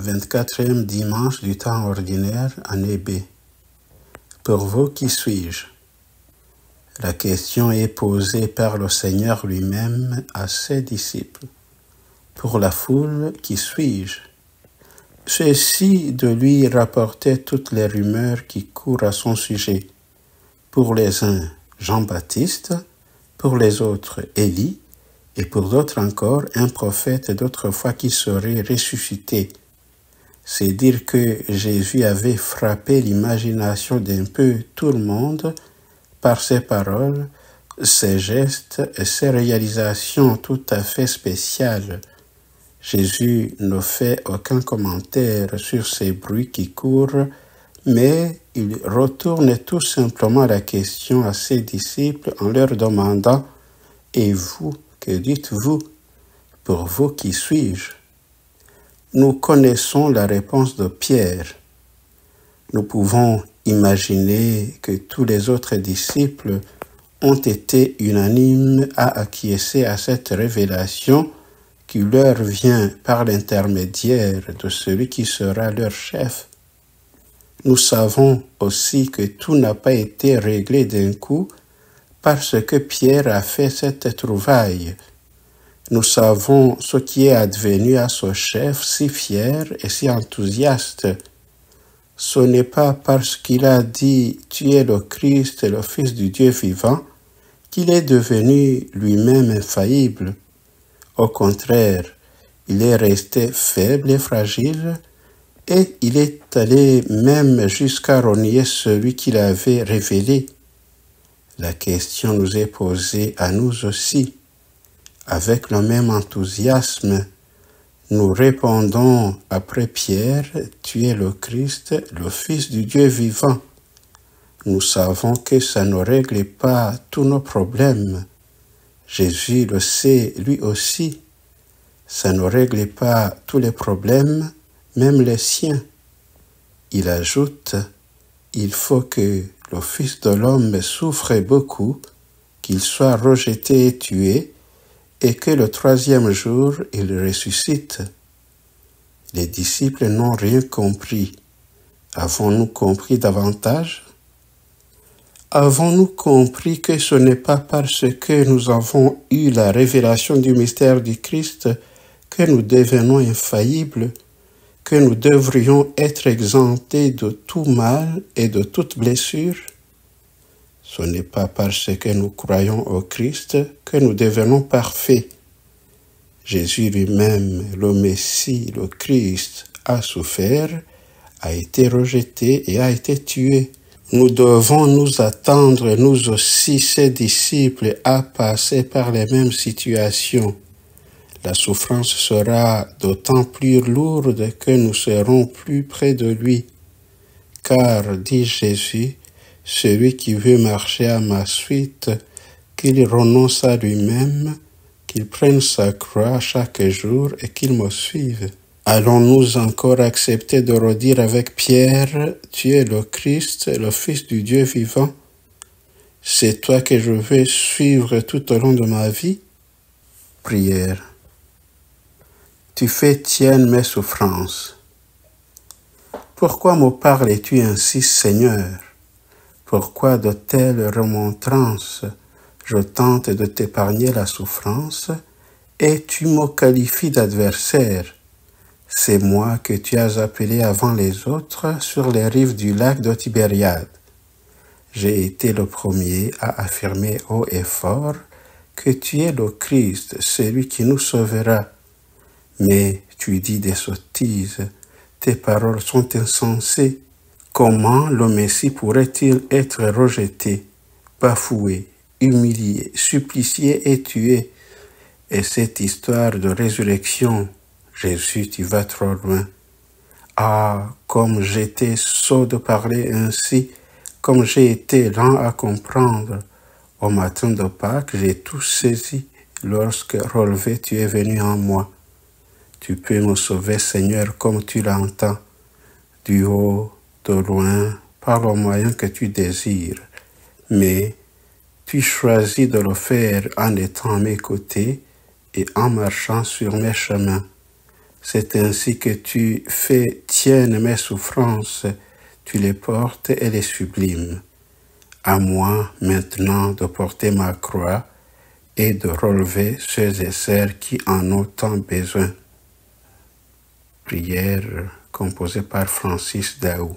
24e dimanche du temps ordinaire, année B. Pour vous, qui suis-je? La question est posée par le Seigneur lui-même à ses disciples. Pour la foule, qui suis-je? Ceux-ci de lui rapportaient toutes les rumeurs qui courent à son sujet. Pour les uns, Jean-Baptiste, pour les autres, Élie, et pour d'autres encore, un prophète d'autrefois qui serait ressuscité. C'est dire que Jésus avait frappé l'imagination d'un peu tout le monde par ses paroles, ses gestes et ses réalisations tout à fait spéciales. Jésus ne fait aucun commentaire sur ces bruits qui courent, mais il retourne tout simplement la question à ses disciples en leur demandant « Et vous, que dites-vous? Pour vous, qui suis-je » Nous connaissons la réponse de Pierre. Nous pouvons imaginer que tous les autres disciples ont été unanimes à acquiescer à cette révélation qui leur vient par l'intermédiaire de celui qui sera leur chef. Nous savons aussi que tout n'a pas été réglé d'un coup parce que Pierre a fait cette trouvaille. Nous savons ce qui est advenu à ce chef si fier et si enthousiaste. Ce n'est pas parce qu'il a dit « Tu es le Christ, le Fils du Dieu vivant » qu'il est devenu lui-même infaillible. Au contraire, il est resté faible et fragile et il est allé même jusqu'à renier celui qu'il avait révélé. La question nous est posée à nous aussi. Avec le même enthousiasme, nous répondons après Pierre, « Tu es le Christ, le Fils du Dieu vivant ». Nous savons que ça ne règle pas tous nos problèmes. Jésus le sait lui aussi. Ça ne règle pas tous les problèmes, même les siens. Il ajoute, « Il faut que le Fils de l'homme souffre beaucoup, qu'il soit rejeté et tué, et que le troisième jour, il ressuscite. » Les disciples n'ont rien compris. Avons-nous compris davantage? Avons-nous compris que ce n'est pas parce que nous avons eu la révélation du mystère du Christ que nous devenons infaillibles, que nous devrions être exemptés de tout mal et de toute blessure? Ce n'est pas parce que nous croyons au Christ que nous devenons parfaits. Jésus lui-même, le Messie, le Christ, a souffert, a été rejeté et a été tué. Nous devons nous attendre, nous aussi, ses disciples, à passer par les mêmes situations. La souffrance sera d'autant plus lourde que nous serons plus près de lui. Car, dit Jésus, celui qui veut marcher à ma suite, qu'il renonce à lui-même, qu'il prenne sa croix chaque jour et qu'il me suive. Allons-nous encore accepter de redire avec Pierre, « Tu es le Christ, le Fils du Dieu vivant » C'est toi que je veux suivre tout au long de ma vie? Prière. Tu fais tiennes mes souffrances. Pourquoi me parles-tu ainsi, Seigneur? Pourquoi de telles remontrances? Je tente de t'épargner la souffrance et tu me qualifies d'adversaire. C'est moi que tu as appelé avant les autres sur les rives du lac de Tibériade. J'ai été le premier à affirmer haut et fort que tu es le Christ, celui qui nous sauvera. Mais tu dis des sottises, tes paroles sont insensées. Comment le Messie pourrait-il être rejeté, bafoué, humilié, supplicié et tué? Et cette histoire de résurrection, Jésus, tu vas trop loin. Ah, comme j'étais sot de parler ainsi, comme j'ai été lent à comprendre. Au matin de Pâques, j'ai tout saisi lorsque relevé tu es venu en moi. Tu peux me sauver, Seigneur, comme tu l'entends, du haut, de loin, par le moyen que tu désires. Mais tu choisis de le faire en étant à mes côtés et en marchant sur mes chemins. C'est ainsi que tu fais tiennes mes souffrances, tu les portes et les sublimes. À moi maintenant de porter ma croix et de relever ceux et celles qui en ont tant besoin. Prière composée par Francis Daou.